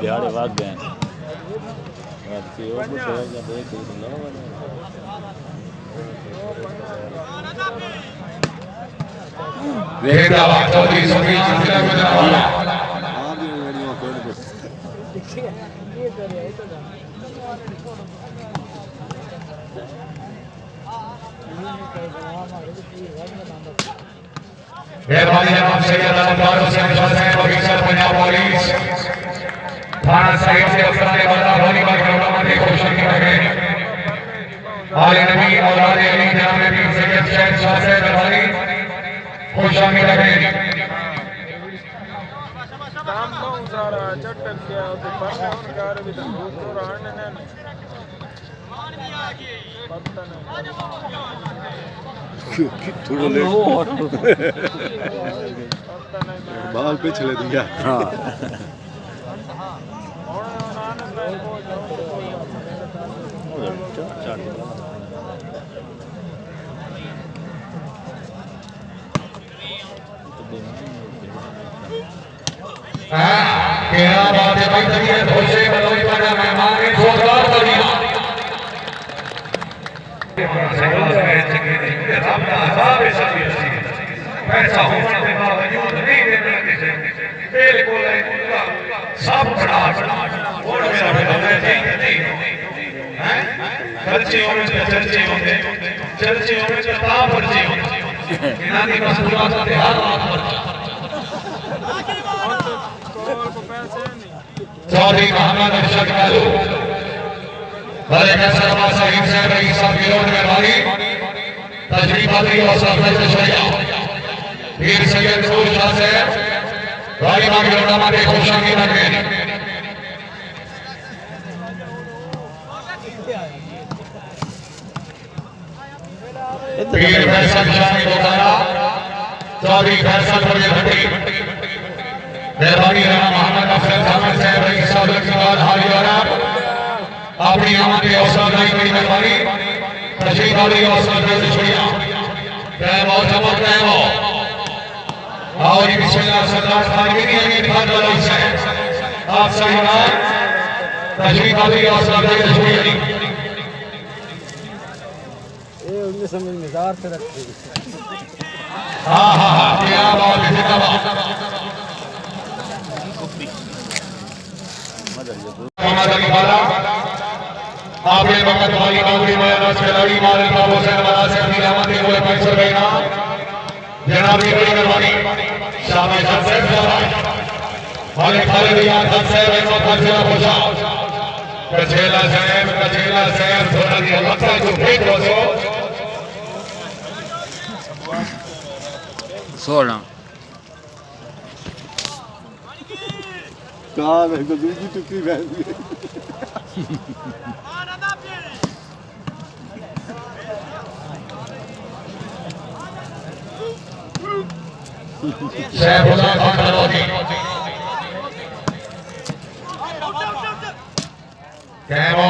दिहाड़े भाग गए मेहरबानी जनाब सैयद अलमदार हुसैन शाह साहब ऑफिसर पंजाब पुलिस थाना साहिब से अफसर बंदा होली का ग्राउंड में कोशिश की रहे आले नबी औलाद अली जनाब पीर सैयद शहर शाह साहब मेहरबानी कोशिश की रहे काम बहुत सारा चटक गया तो पर और कार भी तो रहने ने पता नहीं थोड़ा लेट बाल पे चले दिया हाँ क्या बात है भाई तबीयत होशे बलोई वाला मेहमान ने जोरदार तालियां पैसा होने के बावजूद नहीं देने किसे बिल्कुल सब बड़ा और मेरा बंदा नहीं हैं खर्चे होने पे चर्चे होंगे ता पर्चे होंगे इनानी मसूलात का हर बात पर चौधरी मोहम्मद अरशद कालू बड़े फैसला साहिब साहब रईस साहब गिरोड में भाई तशरीफ आती और सरफराज शरिया पीर सैयद नूर शाह साहब भाई मां गिरोड में खुशामदी लगे पीर फैसल शाह की दोबारा चौधरी फैसल पर भट्टी मेहरबानी राणा मोहम्मद अफजल साहब साहब रईस साहब के बाद हाली वाला अपनी आमद के अवसर नहीं करी मेहरबानी तशरीफ वाली अवसर से छोड़िया कैम और चमक कैम आओ जी बिस्मिल्लाह सरदार खानवी ने ये दिखाने वाला है आप सही बात तशरीफ वाली अवसर से छोड़िया ये उनके समझ में जार से रखते हां हां हां क्या बात है जिंदाबाद मोहम्मद अली वाला आपने वक्त वाली कांगड़ी में खिलाड़ी मालिक बाबू हुसैन वाला से अपनी रहमत को पैसे देना जनाब की बड़ी मेहरबानी शामिल खान साहब वाले खालिद यार खान साहब एक मौका से पूछा कचेला साहब थोड़ा दिया लगता है जो फेंक दो 16 कहाँ मेरे को दूसरी टुकड़ी बहन दी सैफुल्लाह खान बलौदी कैमो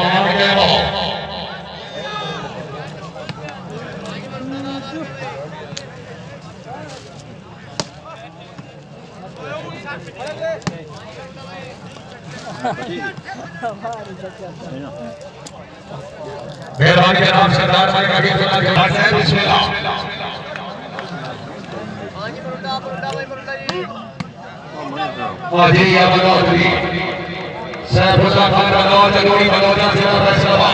मेहरबानी जनाब सरदार भाई कबीर सुना के बाद साहब बिस्मिल्लाह जी या बलौदी सैफुल्लाह खान बलौद जरूरी बलौदा से फैसला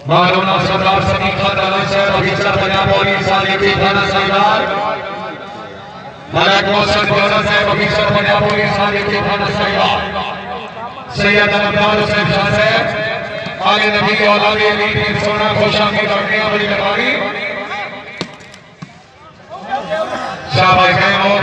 मालूम सरदार सनी खान साहब ऑफिसर पंजाब पुलिस आलिमी थाना सरदार मलक मौसम बोरा साहब ऑफिसर पंजाब पुलिस आलिमी थाना सरदार सैयद अलमदार हुसैन शाह साहब आले नबी औलाद अली पीर सोना खुशामदी करने बड़ी मेहरबानी शाबाश कैमो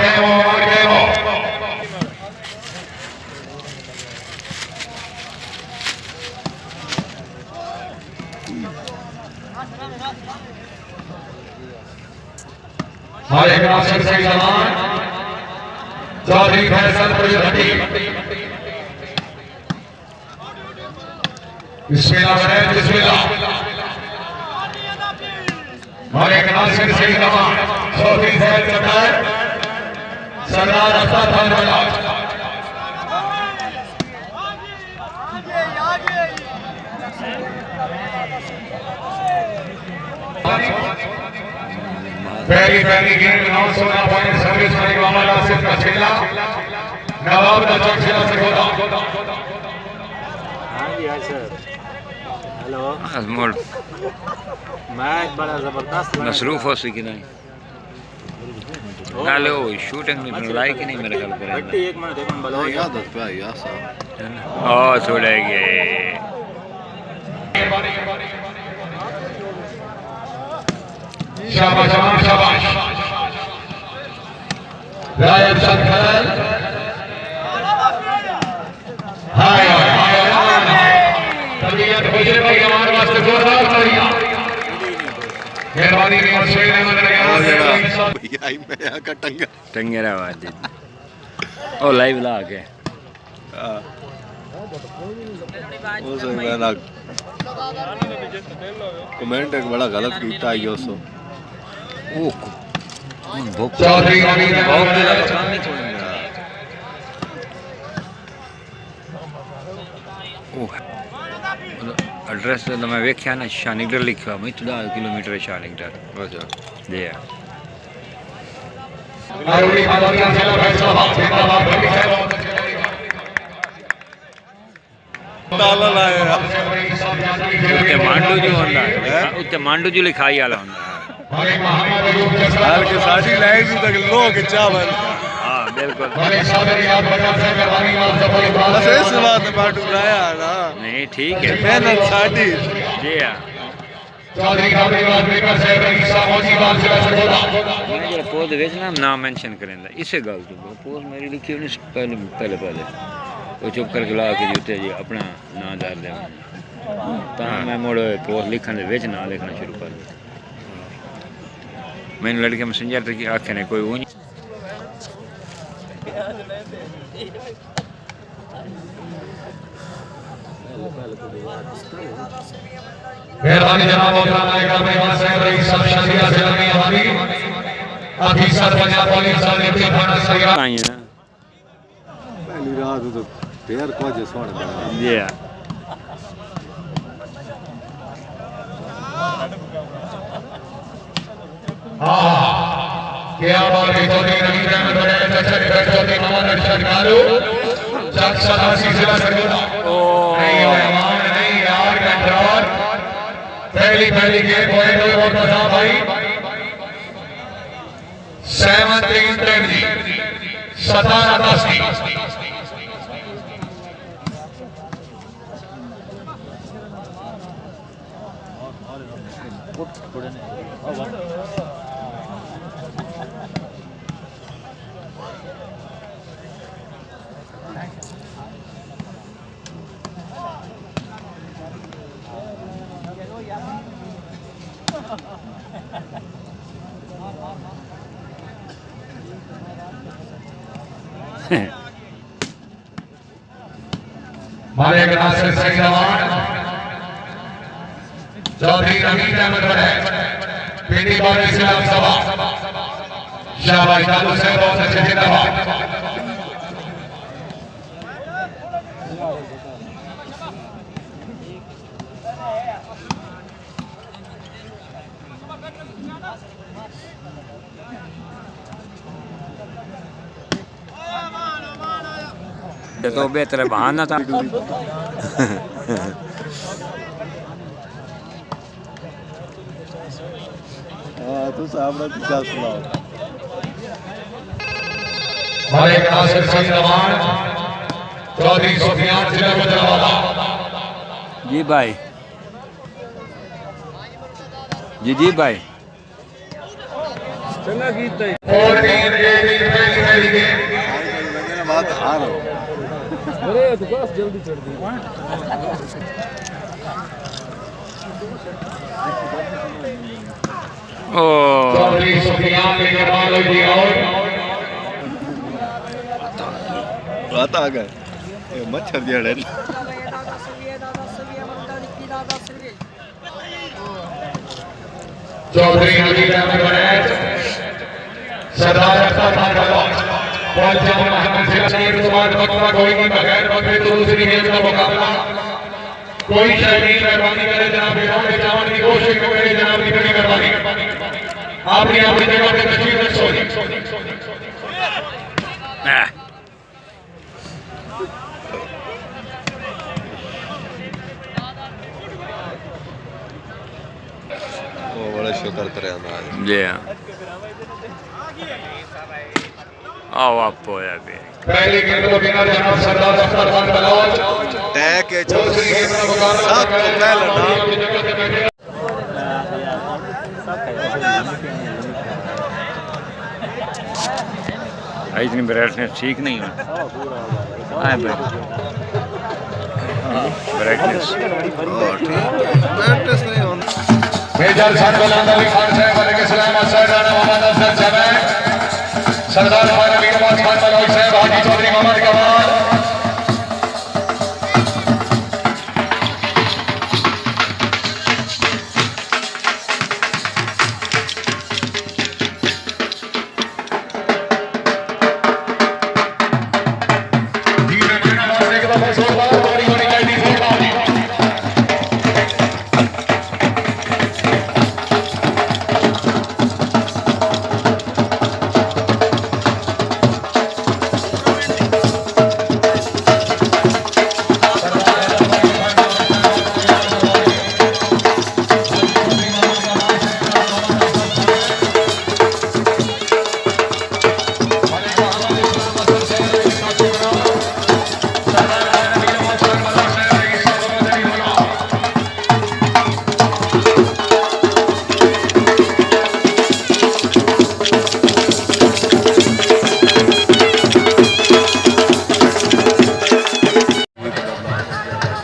हमारे नासिर से जवान चौधरी फैसल भट्टी बिस्मिल्लाह बिस्मिल्लाह मलिक नासिर सिंह जवान चौधरी सैयद चट्टार सरदार अख्तर खान बजाज पहली गेंद 916 पॉइंट सर्विस में मोहम्मद आसिफ का छेला नवाब का चौक छेला से होता हाँ जी हाँ सर हेलो अजमोल मैच बड़ा जबरदस्त मसरूफ हो सी कि नहीं ना लो शूटिंग में लाइक ही नहीं मेरे ख्याल बट्टी करेंगे एक मिनट देखो बलो याद है भाई यार साहब ओ छोड़ेंगे शाबाश शाबाश रायत सरकार हाय तबीयत खुशी भाई हमारे वास्ते जोरदार तालियां मेहरबानी नहीं और शेर अहमद भैया रैयान आई मैं यहाँ का टंगा टंगेरा आवाज ओ लाइव ला के वो से मैं ना कमेंट एक बड़ा गलत कीता है यो सो ओ भूख चौधरी रवींद्र भूख भी लगा काम नहीं छोड़ेंगे ओ एड्रेस तो मैं वेख्या ना शानिगढ़ लिखा मैं 10 किलोमीटर है शानिगढ़ अच्छा जी आरुड़ी खादिया जिला फैसलाबाद जिंदाबाद भली है ताला लाया उत्ते मांडू जो होंदा है उत्ते मांडू जो लिखाई वाला होंदा है मलिक मोहम्मद अयूब जसरा हाल के साडी लाइव तक लोग चावल हां बिल्कुल मलिक सादर याद बजा से मेहरबानी और जबरी बस इस बात बाटू लाया ना नहीं ठीक है मेहनत साडी जी हां चौधरी खादियाबाद बेकर से रईसा मौजीबाद जिला से होता मैं जरा पोज वेच ना नाम मेंशन करेंदा इसे गल तो पोज मेरी लिखी होनी पहले वो चुप करके ला के जूते जी अपना नाम डाल दे ता मैं मोड़ पोज लिखने दे वेच ना लिखना शुरू कर दिया मैंने लड़के मैसेंजर तक आखे ने कोई वो नहीं मेहरबानी जनाब मोहतरम नायक मेहमान साहब रईस साहब शहरिया से लगी हमारी अफीसर पंजाब पुलिस साहब ने थाना सरिया आई है ना पहली रात तो पैर को जे सोने बना जी हां क्या बात है चौधरी रवींद्र अहमद बड़े चाचा के बैठ चौधरी मोहम्मद अरशद कालू चक सदासी जिला सरगोदा नहीं मेहमान नहीं यार कंट्रोल पहली गेंद पॉइंट हुई और बता भाई 17 जी 17-10 की मलिक नासिर सिंह जवान चौधरी रवींद्र अहमद बड़े पीटी बारी इस्लाम सभा शाबाश दादू साहब बहुत अच्छे जिंदाबाद तो बेहतर बहाना था हां तो सामने क्या सुनाओ मलिक नासिर सिंह जवान चौधरी सुफियान जिला गुजरावाला जी भाई जी भाई चंगा गीत है और पहली गेंद मैंने बात हार हो अरे तो बस जल्दी चढ़ दी ओ चौधरी सुफियान लेकर बॉल हुई और बात आ गए ये मच्छर जड़े चौधरी हकीम अहमद गणेश सरदार अख्तर खान बलौच पहुंचे मोहम्मद सिराज कुमार मकबरा कोई नहीं बगैर बकरे तो दूसरी गेम का मुकाबला कोई शहीद मेहरबानी करे जनाब इमाम जान की कोशिश करे जनाब की बड़ी मेहरबानी आपने अपनी जगह पे तशरीफ रखो वो बड़ा शुक्र करे हमारे जी हाँ आओ आप पोया भी पहली गेंद को बिना जनाब सरदार अख्तर खान बलौच टैग के दूसरी गेंद का मुकाबला सब तो पहले ना इतनी ब्राइटनेस ठीक नहीं है ब्राइटनेस बैटनेस नहीं होना मेजर सरबल अली खान साहब अलैहि सलाम सरदार मोहम्मद अफजल साहब सरदार खान अमीराबाद खान बलौच साहब हाजी चौधरी मोहम्मद कमाल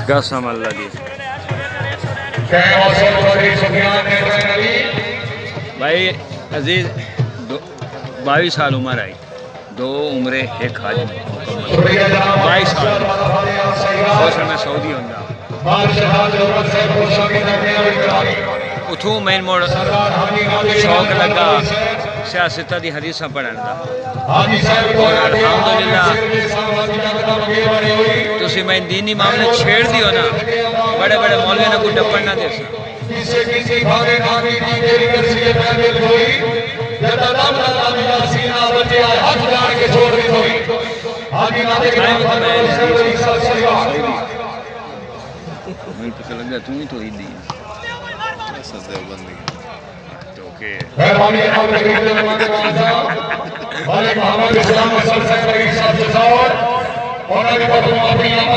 कसम अल्लाह दी भाई अजीज 22 साल उम्र आई 2 उम्रें एक हाज मुकम्मल 22 साल मैं सऊदी होंदा उठूं मैन मोड़ शौक लगा सियासत की हदीसा पढ़न का और अल्हम्दुलिल्लाह तुसी मैं दीनी मामले छेड़ दियो ना बड़े बड़े मौलवी ने को डपड़ ना दे पता लगा तू ही तो ही दी देवबंदी ओके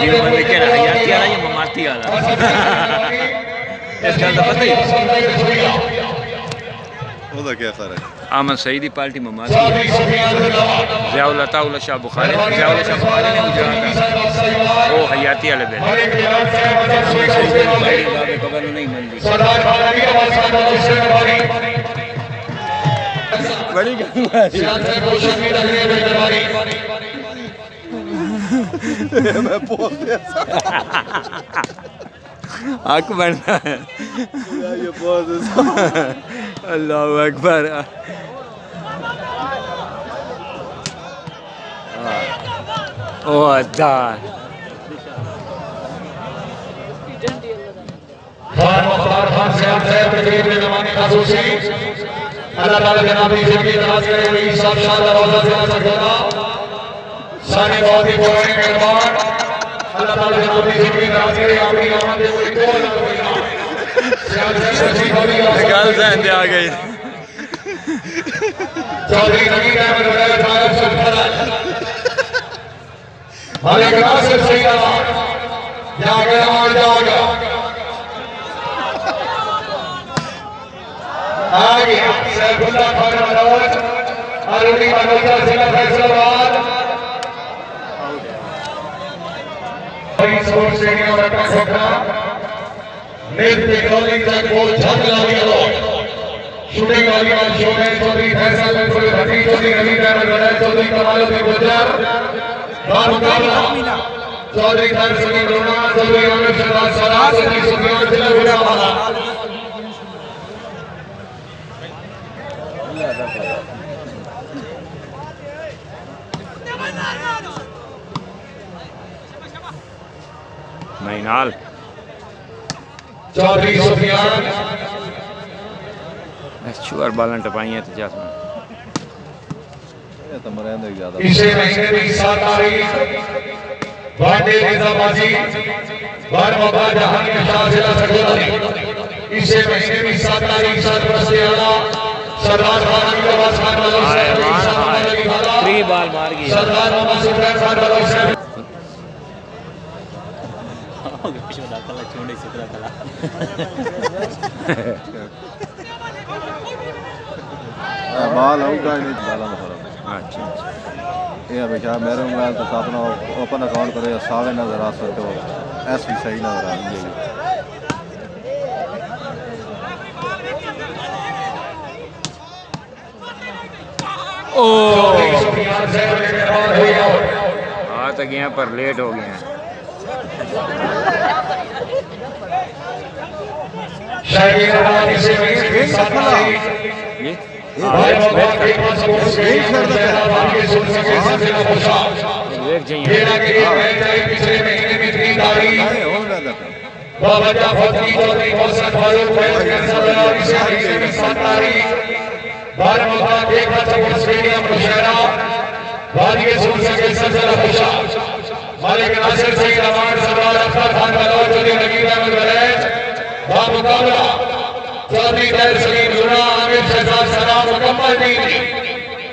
देवबंदी के हयाती वाला या ममाती वाला इस गल का पता ही ਉਹਦਾ ਕੀ ਫਰਕ आमद सईदी पार्टी ममाती ज़ियाउल अता शाह बुखारी ज़ियाउल शाह बुखारी ने गुजरात वो हयाती वाले दे खबर नहीं मिलती बड़ी मैं बोल दिया हक बनना है ये बहुत अल्लाह अकबर ओ अदा अल्लाह ताला जनाब की जिंदगी दराज करे वही सब शानदार रोजा से सकेगा सारे बहुत ही पुराने मेहमान अल्लाह ताला जनाब की जिंदगी दराज करे अपनी आमद में कोई कौन ना कोई गल जहन दे आ गई चौधरी हकीम अहमद गणेश साहब सुखरा मालिक नासिर सैयद जागे और जागा आगे सैफुल्लाह खान मनोज अरुणी मनोजा जिला फैसलाबाद स्पोर्ट्स स्टेडियम रखा खोखरा नृत्य कॉलिंग तक बोल झगड़ा लिया लोग शूटिंग वाली वाल शो में चौधरी फैसल बिल्कुल हकीम चौधरी हमीद अहमद गणेश चौधरी कमालुद्दीन गुजर बामुकाबला चौधरी खान सलीम रोना चौधरी आमिर शहबाज सराज चौधरी सुफियान जिला गुजरावाला नाल चौधरी सुफियान शुगर बालन टपाइयां तो जासम ये तो मरेंदे ज्यादा इसे महीने की 7 तारीख वाडे निजामाबादी वार मौका जहां के शाह जिला सरगोदारी इसे महीने की 7 तारीख सरपरस्ती आला सरदार खान अब्बास खान वालों से थ्री बाल मार गई सरदार मोहम्मद सुफियान खान वालों से बाल होगा नहीं बालों में फर्क अच्छा अच्छा ये हमेशा मेरे मोबाइल तो अपना ओपन अकाउंट करे सावे नजर आ सकते हो ऐसी सही नजर आ रही है ओ हाँ तो गया पर लेट हो गया शायरी रवान इसे महीने की 7 तारीख ये भाई बाबा के पास पहुंच गई जैनाबाद के सुन सके सबसे खुशा देख जाइए मेरा के एक मैच है पिछले महीने में 3 तारीख हो ना देखो बाबा जाफर की चौधरी मौसम फारूक फैज के सदर इसे महीने की 7 तारीख बार मौका देखा चौक स्टेडियम मुशहरा वादी के सुन सके सबसे खुशा मालिक नासिर सईद रमान सरदार अख्तर खान बलौर चौधरी नकीब अहमद वलैद बा मुकाबला चौधरी तैर सलीम जुना आमिर शहजाद सलाम मुकम्मल टीम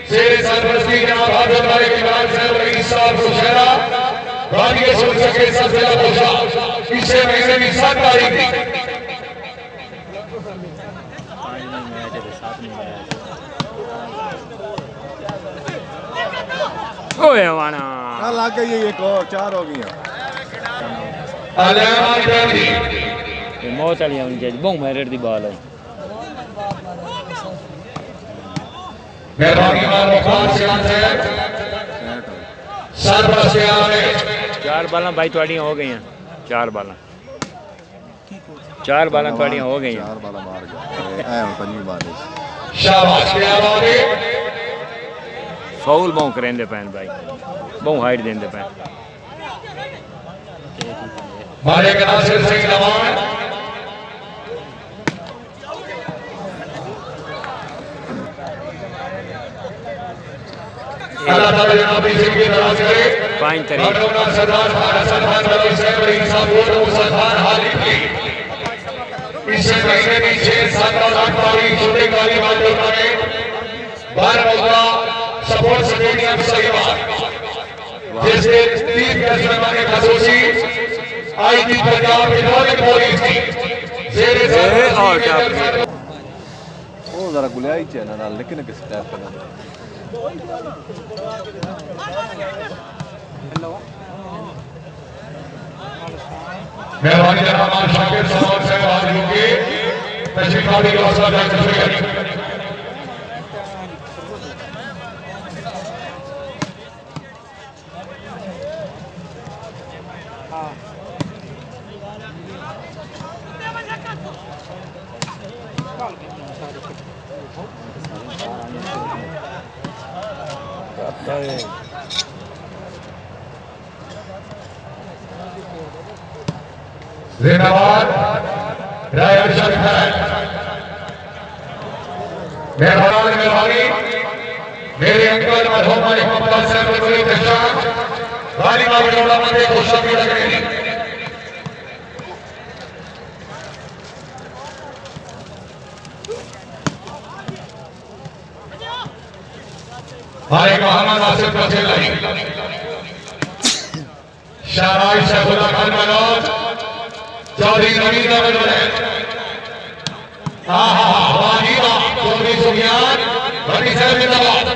शेर सरपरस्ती जनाब हाफिज मालिक इमरान साहब रईस साहब मुशहरा वादी के सुन सके सबसे खुशा इसे महीने की 7 तारीख थी ओए वाना लग गई एक और 4 हो गई अलामा गांधी ये मौत वाली होनी चाहिए बहुत मेरिट दी बाल है मेहरबानी मानो खान सियान साहब सरपरस्ती आने 4 बालां भाई थोड़ियां हो गई हैं 4 बालां 4 बालां थोड़ियां हो गई हैं 4 बाला मार गया ऐ पंजी बार शाबाश क्या बात है फाउल बहु करेंदे पैन भाई बहु हाइट देंदे पैन मालिक नासिर सिंह रमान अल्लाह ताला जनाब इसे की दराज करे 5 तारीख डॉक्टर सरदार खान हसन खान रवि साहब रईस साहब और मुसलमान हालिक की इसे महीने की 6, 7 और 8 तारीख छोटे काली वाले में बार मौका सपोर्ट स्टेडियम सहीवाल जिसके 3 फैसले के खसूसी आईजी पंजाब हिडोलिक पुलिस की शेर वो जरा गुलियाई चैनल नाल लेकिन किस टाइप का मेहरबानी जनाब शाकिर सवाल साहब आज होंगे तशरीफ लाने का हौसला जारी शुक्रिया जिंदाबाद राय अरशद खान मेहरबानी मेरे अंकल मरहूम अली मोहम्मद साहब बड़ी तशान वालिमा बड़ौदा में खुश भी लग रही है मालिक मोहम्मद आसिफ बचेलाई शाहराज शहबुल्ला खान मनोज चौधरी नवीन अहमद वलैद वाजीबा चौधरी सुफियान बनी साहब जिंदाबाद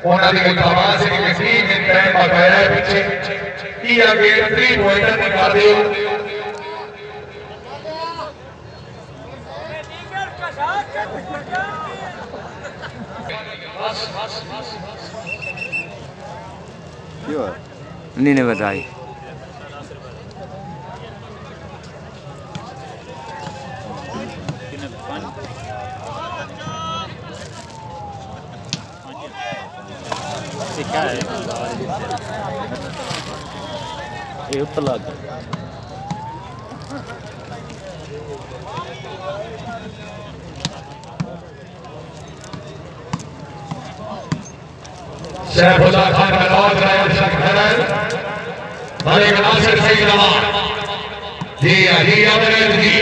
ਉਹਨਾਂ ਦੀ ਆਵਾਜ਼ ਇੱਕ ਟੀਮ ਦੇ ਟਾਈਮ ਬਕਾਇਆ ਪਿੱਛੇ ਕੀ ਅੱਗੇ 3 ਪੁਆਇੰਟ ਦਿਖਾ ਦਿਓ क्यों है नहीं बताई क्या है ये उपला सैफुल्लाह खान बलौद रायल शेख हैदर मलिक नासिर सईद रमान जी मेरे जी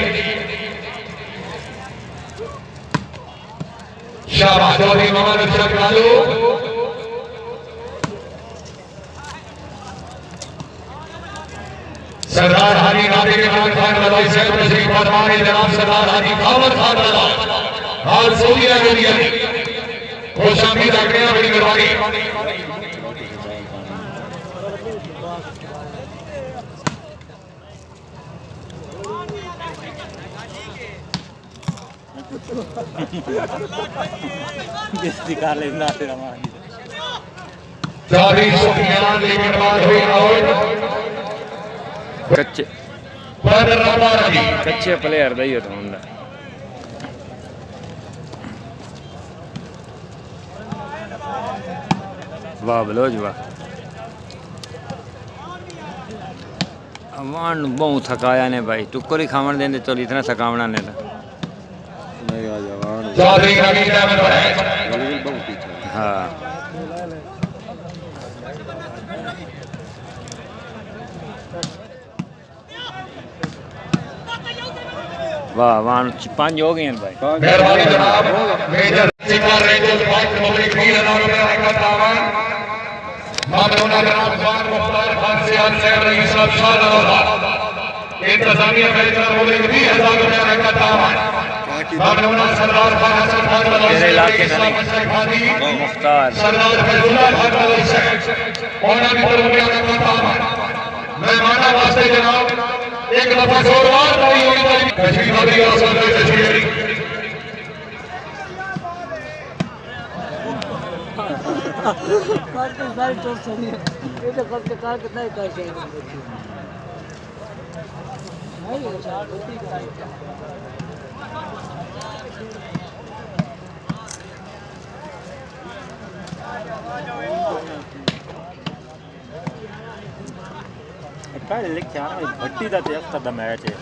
शाबाश चौधरी मोहम्मद अशरफ लालू सरदार हाजी नाबी इमरान खान बलौद शेख तशरीफ फरमाए जनाब सरदार हाजी खामद खान बलौद हाल सऊदी अरबिया खुशामदीद रखते हैं बड़ी मेहरबानी चौधरी सुफियान लेकिन बात हुई आउट कच्चे कच्चे प्लेयर दा ही होता वाह बलोच वाह वान बहुत थकाया ने भाई टुक्कर ही खावन देंगे तो इतना थकावना ने नहीं आ जवान चौधरी नवीद अहमद है बहुत पीछे हाँ वाह वान 5 हो गए हैं भाई मेहरबानी जनाब major singer rangers fight public field announce करने का तावन मामूना जनाब खान मुख्तार खान सियाल साहब रईस साहब शाहनवाला इंतजामिया फैसला बोले 20000 रुपए का तावन मामूना सरदार खान हसन खान मेरे इलाके में नहीं मुख्तार सरदार फैजुल्लाह खान बलौद शेख ओना भी रुपया का तावन मेहमाना वास्ते जनाब एक दफा जोरदार ताली होनी चाहिए तशरीफ अभी आसन पे तशरीफ करते सारी तो सही है ये तो करते कार कितना ही कर चाहिए नहीं है चार रोटी कराई पहले लिखे आना भट्टी दा ते अफ्तर दा मैच है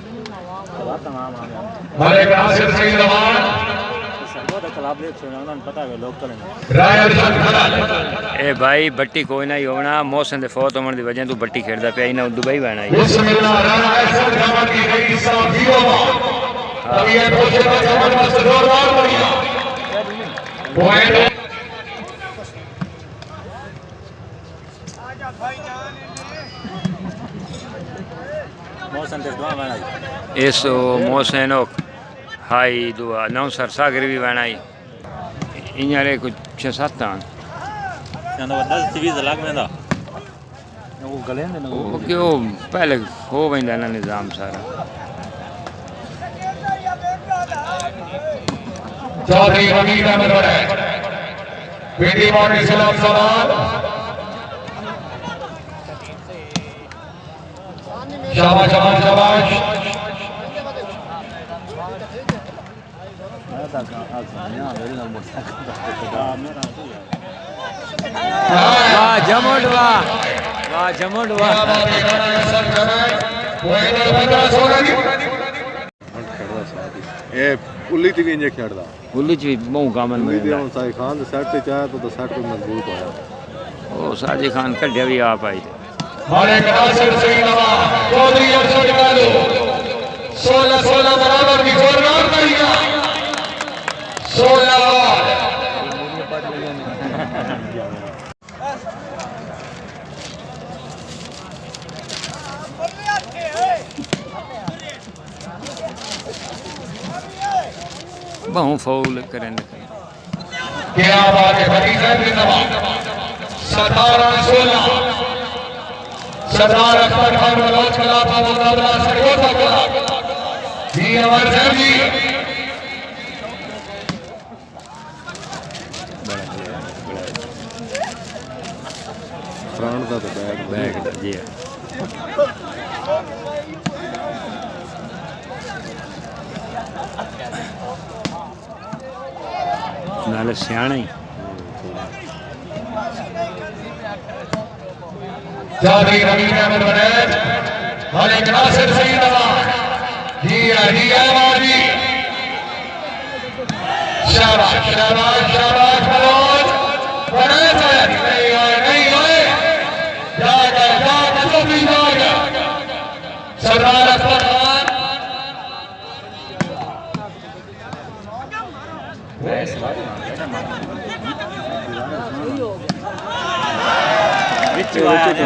बात तमाम आ गया मलिक नासिर सईद रमान सर्वो दा क्लब देख सुना उन्हें पता है लोग करेंगे रायल शेख हैदर ए भाई बट्टी कोई ना ही होना मौसम दे फौत होने दी वजह तू बट्टी खेलदा पे ना दुबई बहना ही बिस्मिल्लाह राणा ऐसा जमा की गई साथियों अभी ये कोशिश का जबरदस्त जोरदार बढ़िया पॉइंट मौसम दे दुआ बना eso मौसम हाई दुआ नौ सर सागर भी बहना ही इन्यारे कुछ 6-7 आन चंदा 10-20 लाख में दा वो गले ने वो क्यों पहले हो वेंदा ना निजाम सारा चौधरी नवीद अहमद है पीटी मॉर्निंग सलाम सलाम शाबाश शाबाश शाबाश वाह जमोड वाह वाह जमोड वाह ਇਹ ਪੁੱਲੀ ਤੇ ਵੀ ਇੰਜ ਖੇਡਦਾ बुल्ली च भी बहु कामन ਉਮੀਦ ਹੈ में ਹੁਣ ਸਾਈ ਖਾਨ ਦੇ ਸੈੱਟ ਤੇ ਚਾਇਆ ਤਾਂ ਸੈੱਟ ਮਜ਼ਬੂਤ ਹੋਇਆ ओ साजी खान कढ़िया भी आप आई मलिक नासिर सईद रमान चौधरी अरशद वालो 16 बराबर की जोरदार बढ़िया 16 बहु फौल करें क्या बात है भतीजा जिंदाबाद 17-16 सरदार अख्तर खान बलौच खिलाफ मुकाबला सरगोधा का जी अमर सिंह जी फ्रंट ਦਾ ਤਾਂ ਬੈਗ बैग जी नाले सियाणा ही चौधरी रवीन अहमद बनेज मलिक नासिर सईद अमान जी आबादी शाबाश शाबाश शाबाश मनोज बनेज नहीं आए जाकर तो भी जाएगा सरदार अख्तर खान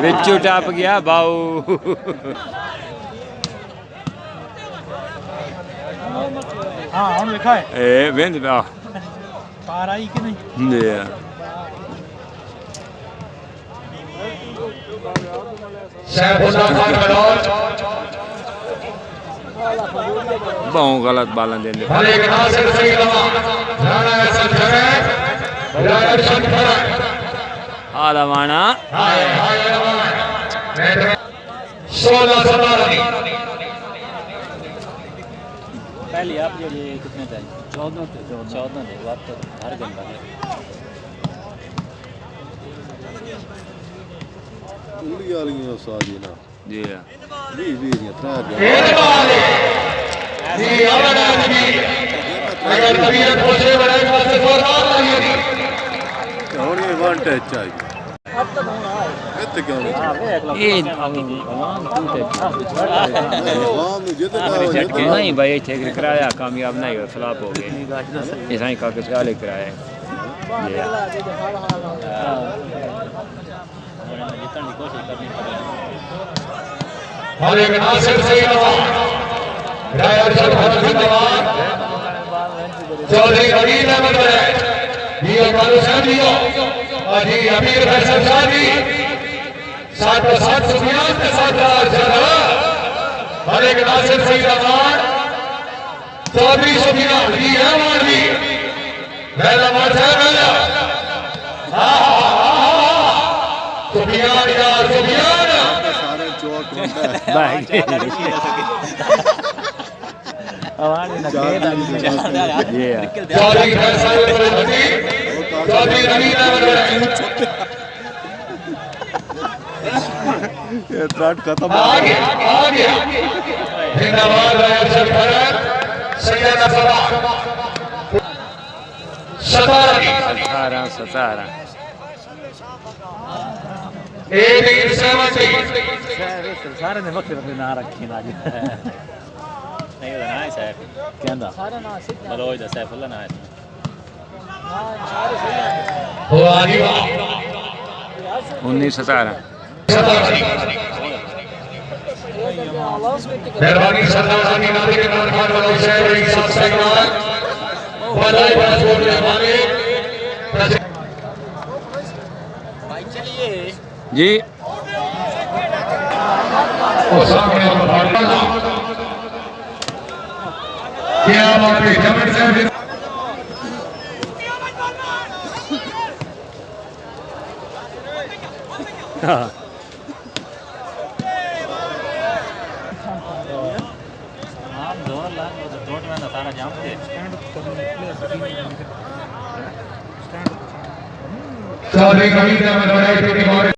बिच्चू टप गया बाऊ हाँ हम लिखा है ए बेंद बा पार आई कि नहीं दे सैफुल्लाह खान मनोज बाऊ गलत बालन देंदे मलिक नासिर सईद अमान राणा हसन खरैत राणा हसन खरैत आलवाना हाय हाय अमान 16 पहले आप ये कितने चाहिए 14 थे बात तो हर दिन लगे उड़ी वाली साजी ना जी 20 या 3 एक बार जी अवनाथ जी अगर तबीयत खुशे बड़े पासे जोरदार लगी ਹੁਣ ਇਹ ਵਾਂਟੇ ਚਾਹੀਏ अब तक होना है ਇੱਥੇ ਕਿਉਂ ਨਹੀਂ ये ਆਵਾਮ ਨੂੰ ਜਿੱਦ ਨਾ नहीं भाई अच्छे कराया कामयाब नहीं हुआ फ्लॉप हो गए ऐसा ही कागज वाले कराए ये जीतने की कोशिश करनी पड़ेगी मलिक नासिर सईद अमान राणा हसन खरैत चौधरी रवीन अहमद बनेज जी कालू साहब जी जी अमीर फैसल शाह जी साथ सुफियान के साथ मलिक नासिर सईद अमान चौधरी सुफियान जी अहमद जी मेरा माथा मेरा सुफियान यार सुफियान ਸਾਰੇ ਚੌਕ ਹੁੰਦਾ ये चौधरी फैसल जी चौधरी रवीन अहमद बनेज ਇਹ ਟ੍ਰਾਟ ਖਤਮ आ गया जिंदाबाद रायचल खरैत सैयद सलाह 17 1870 सारे ने वक्त अपने ना रखी ना जी नहीं होता ना है सैफ कहंदा सारा ना सिद्ध बलोच दा सैफुल्लाह ना है सारे सही हैं हो आगे 1917 मेहरबानी सरदार साहब नाम के नाम खान वालों से एक साथ सहयोग बधाई पासपोर्ट के हमारे भाई चलिए जी और सामने क्या बात है जमन साहब हाँ हम दौड़ लाग दौड़ में सारा जाम थे चौधरी रवीन अहमद बनेज